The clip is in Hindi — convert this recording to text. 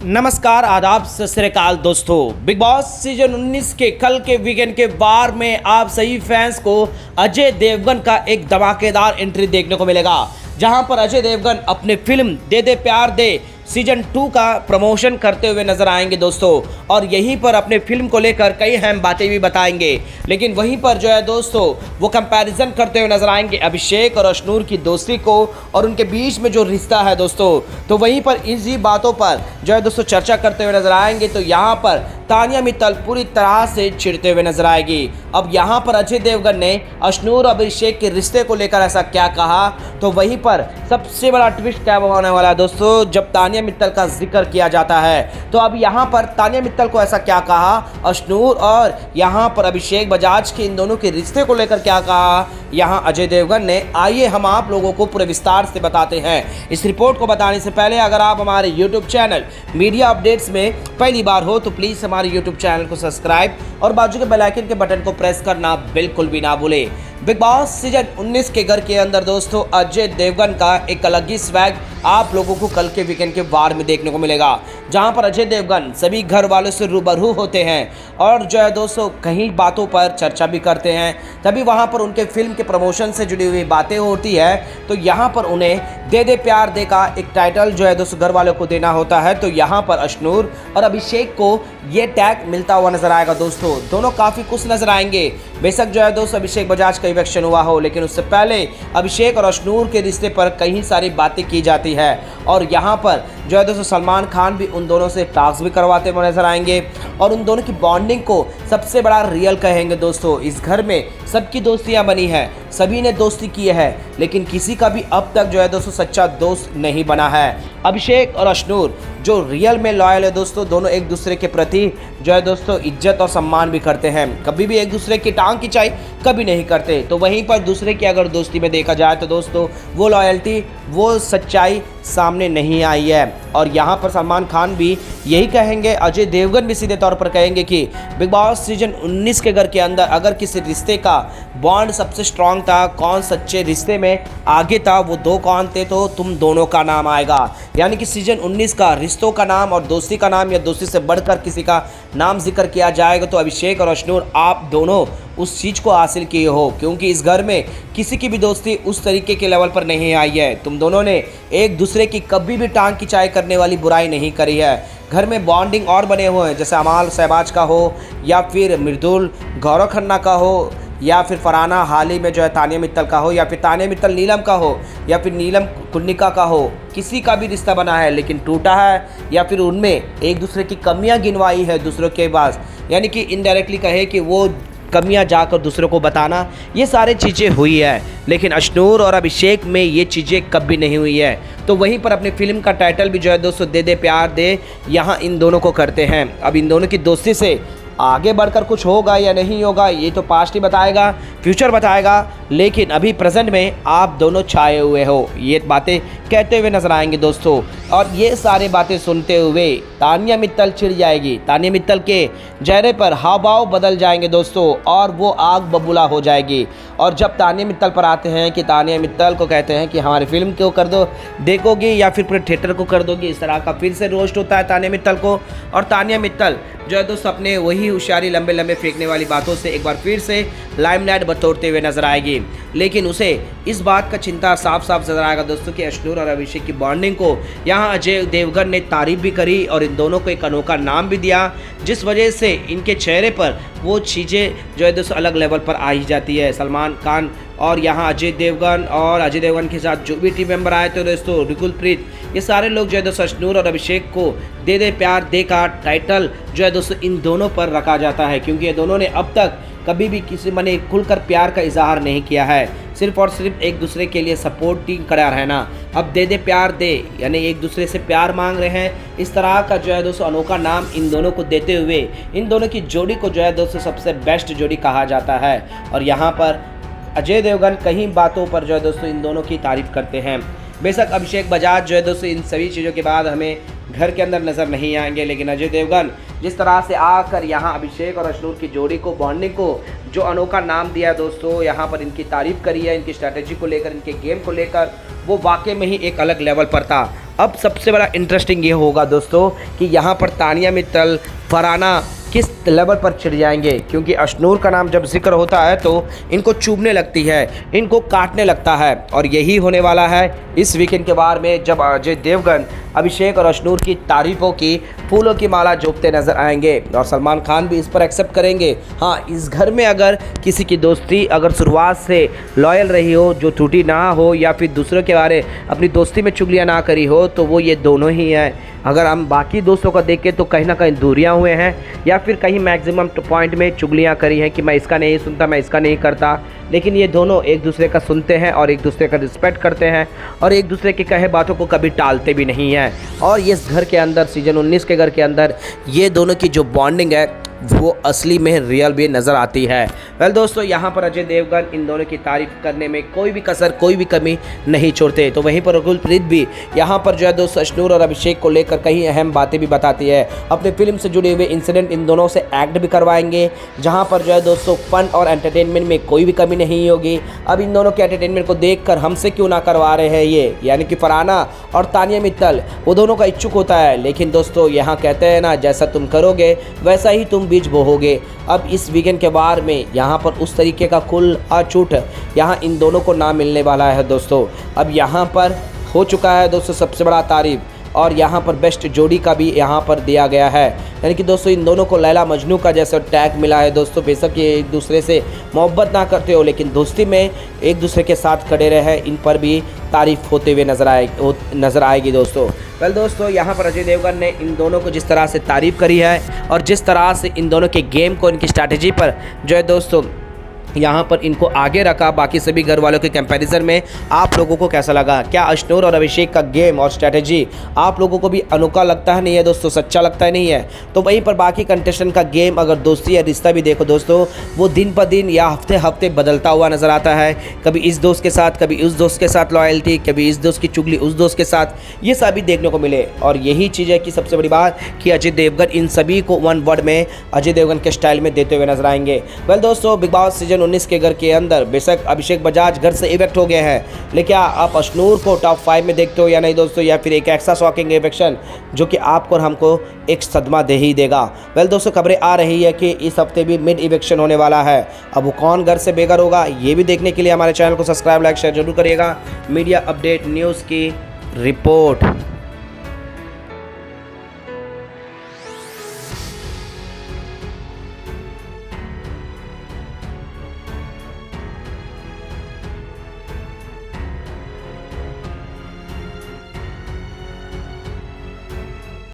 नमस्कार, आदाब, सत श्री अकाल दोस्तों। बिग बॉस सीजन 19 के कल के वीकेंड के बार में आप सभी फैंस को अजय देवगन का एक धमाकेदार एंट्री देखने को मिलेगा, जहां पर अजय देवगन अपने फिल्म दे दे प्यार दे सीजन 2 का प्रमोशन करते हुए नजर आएंगे दोस्तों। और यहीं पर अपने फिल्म को लेकर कई अहम बातें भी बताएंगे, लेकिन वहीं पर जो है दोस्तों वो कंपैरिजन करते हुए नजर आएंगे अभिषेक और अशनूर की दोस्ती को और उनके बीच में जो रिश्ता है दोस्तों। तो वहीं पर इसी बातों पर जो है दोस्तों चर्चा करते हुए नजर आएंगे। तो यहाँ पर तानिया मित्तल पूरी तरह से चिढ़ते हुए नजर आएगी। अब यहाँ पर अजय देवगन ने अशनूर और अभिषेक के रिश्ते को लेकर ऐसा क्या कहा, तो वहीं पर सबसे बड़ा ट्विस्ट क्या होने वाला है दोस्तों, जब तानिया मित्तल का जिक्र किया जाता है। तो अब यहाँ पर तानिया मित्तल को ऐसा क्या कहा अशनूर, और यहाँ पर अभिषेक बजाज के इन दोनों के रिश्ते को लेकर क्या कहा यहाँ अजय देवगन ने, आइए हम आप लोगों को पूरे विस्तार से बताते हैं। इस रिपोर्ट को बताने से पहले अगर आप हमारे यूट्यूब चैनल मीडिया अपडेट्स में पहली बार हो तो प्लीज़ हमारे यूट्यूब चैनल को सब्सक्राइब और बाजू के बेल आइकन के बटन को प्रेस करना बिल्कुल भी ना भूलें। बिग बॉस सीजन 19 के घर के अंदर दोस्तों अजय देवगन का एक अलग ही स्वैग आप लोगों को कल के वीकेंड के वार में देखने को मिलेगा, जहां पर अजय देवगन सभी घर वालों से रूबरू होते हैं और जो है दोस्तों कहीं बातों पर चर्चा भी करते हैं। तभी वहां पर उनके फिल्म के प्रमोशन से जुड़ी हुई बातें होती है। तो यहाँ पर उन्हें दे दे प्यार दे का एक टाइटल जो है दोस्तों घर वालों को देना होता है। तो यहाँ पर अशनूर और अभिषेक को ये टैग मिलता हुआ नजर आएगा दोस्तों। दोनों काफ़ी खुश नजर आएंगे। बेशक जो है दोस्तों अभिषेक बजाज का इलेक्शन हुआ हो, लेकिन उससे पहले अभिषेक और अशनूर के रिश्ते पर कई सारी बातें की जाती है। और यहाँ पर जो है दोस्तों सलमान खान भी उन दोनों से टॉक्स भी करवाते हुए नजर आएंगे और उन दोनों की बॉन्डिंग को सबसे बड़ा रियल कहेंगे दोस्तों। इस घर में सबकी दोस्तियां बनी है, सभी ने दोस्ती की है, लेकिन किसी का भी अब तक जो है दोस्तों सच्चा दोस्त नहीं बना है। अभिषेक और अशनूर जो रियल में लॉयल है दोस्तों, दोनों एक दूसरे के प्रति जो है दोस्तों इज्जत और सम्मान भी करते हैं, कभी भी एक दूसरे की टांग खिंचाई कभी नहीं करते। तो वहीं पर दूसरे की अगर दोस्ती में देखा जाए तो दोस्तों वो लॉयल्टी, वो सच्चाई सामने नहीं आई है। और यहाँ पर सलमान खान भी यही कहेंगे, अजय देवगन भी सीधे तौर पर कहेंगे कि बिग बॉस सीजन 19 के घर के अंदर अगर किसी रिश्ते का बॉन्ड सबसे स्ट्रांग था, कौन सच्चे रिश्ते में आगे था, वो दो कौन थे, तो तुम दोनों का नाम आएगा। यानी कि सीजन 19 का रिश्तों का नाम और दोस्ती का नाम या दोस्ती से बढ़कर किसी का नाम जिक्र किया जाएगा तो अभिषेक और अशनूर आप दोनों उस चीज़ को हासिल किए हो, क्योंकि इस घर में किसी की भी दोस्ती उस तरीके के लेवल पर नहीं आई है। तुम दोनों ने एक दूसरे की कभी भी टांग खिंचाई करने वाली बुराई नहीं करी है। घर में बॉन्डिंग और बने हुए हैं, जैसे अमाल शहबाज का हो या फिर मृदुल गौरव खन्ना का हो या फिर फरहाना हाल ही में जो है तानिया मित्तल का हो या फिर तानिया मित्तल नीलम का हो या फिर नीलम कुन्निका का हो, किसी का भी रिश्ता बना है लेकिन टूटा है या फिर उनमें एक दूसरे की कमियां गिनवाई है दूसरों के पास, यानी कि इनडायरेक्टली कहे कि वो कमियां जाकर दूसरों को बताना, ये सारी चीज़ें हुई है। लेकिन अशनूर और अभिषेक में ये चीज़ें कभी नहीं हुई है। तो वहीं पर अपनी फिल्म का टाइटल भी जो है दोस्तों दे दे प्यार दे यहाँ इन दोनों को करते हैं। अब इन दोनों की दोस्ती से आगे बढ़कर कुछ होगा या नहीं होगा ये तो पास्ट ही बताएगा, फ्यूचर बताएगा, लेकिन अभी प्रेजेंट में आप दोनों छाए हुए हो, ये बातें कहते हुए नजर आएंगे दोस्तों। और ये सारी बातें सुनते हुए तानिया मित्तल चिढ़ जाएगी, तानिया मित्तल के चेहरे पर हाव भाव बदल जाएंगे दोस्तों और वो आग बबूला हो जाएगी। और जब तानिया मित्तल पर आते हैं कि तानिया मित्तल को कहते हैं कि हमारी फिल्म को कर दो, देखोगी या फिर पूरे थिएटर को कर दोगी, इस तरह का फिर से रोस्ट होता है तानिया मित्तल को। और तानिया मित्तल जो है दोस्तों अपने वही होशियारी लंबे लंबे फेंकने वाली बातों से एक बार फिर से लाइमलाइट बटोरते हुए नजर आएगी। लेकिन उसे इस बात का चिंता साफ साफ नजर आएगा दोस्तों कि अशनूर और अभिषेक की बॉन्डिंग को यहाँ अजय देवगन ने तारीफ भी करी और इन दोनों को एक अनोखा नाम भी दिया, जिस वजह से इनके चेहरे पर वो चीज़ें जो है दोस्तों अलग लेवल पर आ ही जाती है। सलमान खान और यहाँ अजय देवगन के साथ जो भी टीम मेंबर आए थे दोस्तों, रिकुलप्रीत, ये सारे लोग जो है दोस्तों अशनूर और अभिषेक को दे दे प्यार दे का टाइटल जो है दोस्तों इन दोनों पर रखा जाता है, क्योंकि ये दोनों ने अब तक कभी भी किसी मने खुलकर प्यार का इजहार नहीं किया है, सिर्फ और सिर्फ एक दूसरे के लिए सपोर्टिंग करा रहना। अब दे दे प्यार दे यानी एक दूसरे से प्यार मांग रहे हैं। इस तरह का जो है दोस्तों अनोखा नाम इन दोनों को देते हुए इन दोनों की जोड़ी को जो है दोस्तों सबसे बेस्ट जोड़ी कहा जाता है। और यहाँ पर अजय देवगन कहीं बातों पर जो है दोस्तों इन दोनों की तारीफ करते हैं। बेशक अभिषेक बजाज जो है दोस्तों इन सभी चीज़ों के बाद हमें घर के अंदर नज़र नहीं आएंगे, लेकिन अजय देवगन जिस तरह से आकर यहाँ अभिषेक और अशनूर की जोड़ी को, बॉन्डिंग को जो अनोखा नाम दिया है दोस्तों, यहाँ पर इनकी तारीफ करी है, इनकी स्ट्रैटेजी को लेकर, इनके गेम को लेकर, वो वाकई में ही एक अलग लेवल पर था। अब सबसे बड़ा इंटरेस्टिंग ये होगा दोस्तों कि यहाँ पर तानिया मित्तल, फरहाना किस लेवल पर चिढ़ जाएंगे, क्योंकि अशनूर का नाम जब जिक्र होता है तो इनको चुभने लगती है, इनको काटने लगता है। और यही होने वाला है इस वीकेंड के बार में, जब अजय देवगन अभिषेक और अशनूर की तारीफ़ों की फूलों की माला जोपते नजर आएंगे और सलमान खान भी इस पर एक्सेप्ट करेंगे। हाँ, इस घर में अगर किसी की दोस्ती अगर शुरुआत से लॉयल रही हो, जो त्रुटि ना हो, या फिर दूसरों के बारे अपनी दोस्ती में चुगलियाँ ना करी हो, तो वो ये दोनों ही हैं। अगर हम बाकी दोस्तों को देखें तो कहीं ना कहीं दूरियां हुए हैं, या फिर कहीं मैक्सिमम पॉइंट में चुगलियां करी हैं कि मैं इसका नहीं सुनता, मैं इसका नहीं करता। लेकिन ये दोनों एक दूसरे का सुनते हैं और एक दूसरे का रिस्पेक्ट करते हैं और एक दूसरे की कहे बातों को कभी टालते भी नहीं हैं। और इस घर के अंदर, सीजन 19 के घर के अंदर, ये दोनों की जो बॉन्डिंग है वो असली में रियल भी नज़र आती है। वेल दोस्तों, यहाँ पर अजय देवगन इन दोनों की तारीफ करने में कोई भी कसर, कोई भी कमी नहीं छोड़ते। तो वहीं पर रकुलप्रीत भी यहाँ पर जो है दोस्तों अशनूर और अभिषेक को लेकर कई अहम बातें भी बताती है। अपने फिल्म से जुड़े हुए इंसिडेंट इन दोनों से एक्ट भी करवाएंगे, जहाँ पर जो है दोस्तों फन और एंटरटेनमेंट में कोई भी कमी नहीं होगी। अब इन दोनों के एंटरटेनमेंट को देख कर हमसे क्यों ना करवा रहे हैं ये, यानी कि फरहाना और तानिया मित्तल, वो दोनों का इच्छुक होता है। लेकिन दोस्तों यहाँ कहते हैं ना, जैसा तुम करोगे वैसा ही तुम बीज बोओगे। अब इस वीकेंड के बार में यहाँ पर उस तरीके का कुल छूट यहाँ इन दोनों को ना मिलने वाला है दोस्तों। अब यहाँ पर हो चुका है दोस्तों सबसे बड़ा तारीफ, और यहाँ पर बेस्ट जोड़ी का भी यहाँ पर दिया गया है, यानी कि दोस्तों इन दोनों को लैला मजनू का जैसा टैग मिला है दोस्तों। बेशक ये एक दूसरे से मोहब्बत ना करते हो, लेकिन दोस्ती में एक दूसरे के साथ खड़े रहे, इन पर भी तारीफ होते हुए नज़र आएगी दोस्तों। वेल दोस्तों, यहाँ पर अजय देवगन ने इन दोनों को जिस तरह से तारीफ़ करी है और जिस तरह से इन दोनों के गेम को, इनकी स्ट्रैटेजी पर जो है दोस्तों यहाँ पर इनको आगे रखा बाकी सभी घर वालों के कंपैरिजन में, आप लोगों को कैसा लगा? क्या अशनूर और अभिषेक का गेम और स्ट्रैटेजी आप लोगों को भी अनोखा लगता है नहीं है दोस्तों, सच्चा लगता है नहीं है? तो वहीं पर बाकी कंटेस्टेंट का गेम, अगर दोस्ती या रिश्ता भी देखो दोस्तों, वो दिन पर दिन या हफ्ते हफ्ते बदलता हुआ नज़र आता है। कभी इस दोस्त के साथ, कभी उस दोस्त के साथ लॉयल्टी, कभी इस दोस्त की चुगली उस दोस्त के साथ, ये सभी देखने को मिले। और यही चीज़ है कि सबसे बड़ी बात कि अजय देवगन इन सभी को वन वर्ड में अजय देवगन के स्टाइल में देते हुए नजर आएंगे। वेल दोस्तों, बिग बॉस सीजन 19 के घर के अंदर बेशक अभिषेक बजाज घर से इवेक्ट हो गए हैं, लेकिन क्या आप अशनूर को टॉप 5 में देखते हो या नहीं दोस्तों, या फिर एक ऐसा शॉकिंग इवेक्शन जो कि आपको और हमको एक सदमा दे ही देगा? वेल दोस्तों, खबरें आ रही है कि इस हफ्ते भी मिड इवेक्शन होने वाला है। अब वो कौन घर से बेघर होगा, ये भी देखने के लिए हमारे चैनल को सब्सक्राइब, लाइक, शेयर जरूर करिएगा। मीडिया अपडेट न्यूज़ की रिपोर्ट।